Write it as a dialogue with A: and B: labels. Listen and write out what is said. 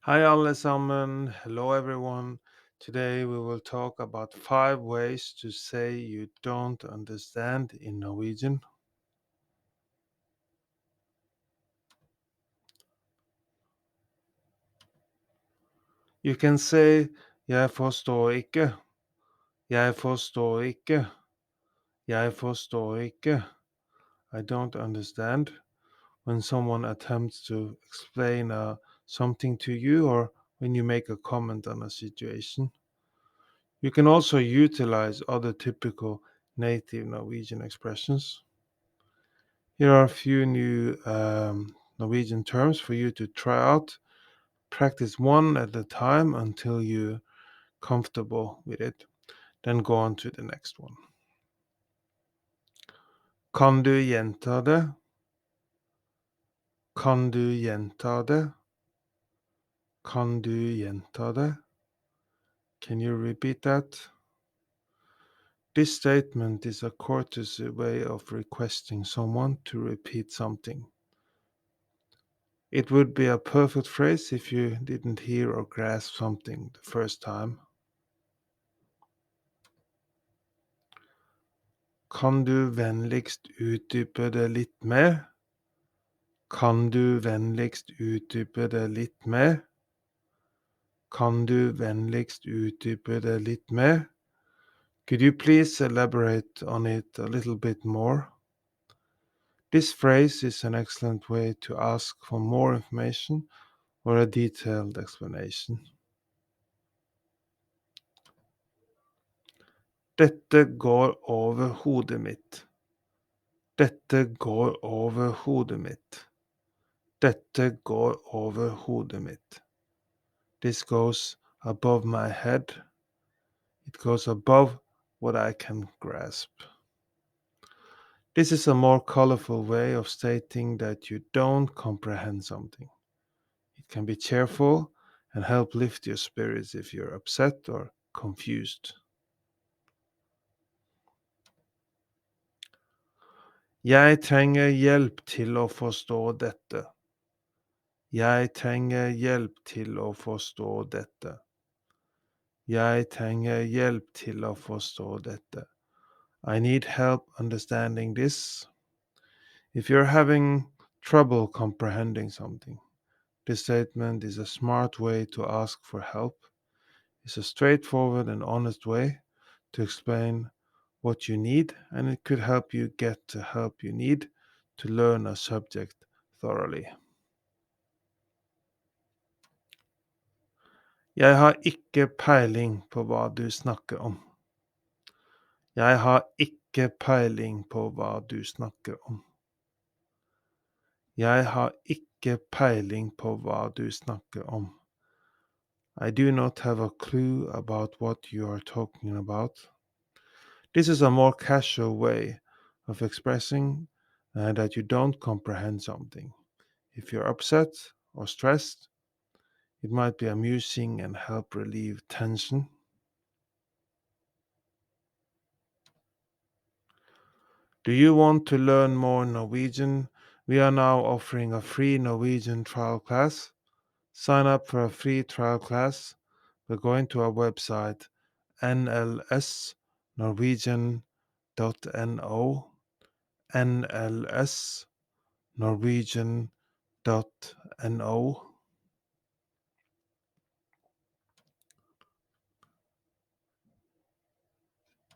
A: Hi alle sammen. Hello everyone. Today we will talk about 5 ways to say you don't understand in Norwegian. You can say jeg forstår ikke, jeg forstår ikke, jeg forstår ikke. I don't understand when someone attempts to explain something to you or when you make a comment on a situation. You can also utilize other typical native Norwegian expressions. Here are a few new Norwegian terms for you to try out. Practice one at a time until you're comfortable with it. Then go on to the next one. Kan du gjenta det? Kan du gjenta det? Kan du gjenta det? Can you repeat that? This statement is a courtesy way of requesting someone to repeat something. It would be a perfect phrase if you didn't hear or grasp something the first time. Kan du vennligst utdype det litt mer? Kan du vennligst utdype det litt mer? Kan du vennligst utdype det litt mer? Could you please elaborate on it a little bit more? This phrase is an excellent way to ask for more information or a detailed explanation. Dette går over hodet mitt. Dette går over hodet mitt. Dette går over hodet mitt. This goes above my head. It goes above what I can grasp. This is a more colorful way of stating that you don't comprehend something. It can be cheerful and help lift your spirits if you're upset or confused. Jeg trenger hjelp til å forstå dette. Jeg trenger hjelp til å forstå dette. Jeg trenger hjelp til å forstå dette. I need help understanding this. If you're having trouble comprehending something, this statement is a smart way to ask for help. It's a straightforward and honest way to explain what you need, and it could help you get the help you need to learn a subject thoroughly. Jeg har ikke peiling på hva du snakker om. Jeg har ikke peiling på hva du snakker om. Jeg har ikke peiling på hva du snakker om. I do not have a clue about what you are talking about. This is a more casual way of expressing that you don't comprehend something. If you're upset or stressed, it might be amusing and help relieve tension. Do you want to learn more Norwegian? We are now offering a free Norwegian trial class. Sign up for a free trial class by going to our website nlsnorwegian.no nlsnorwegian.no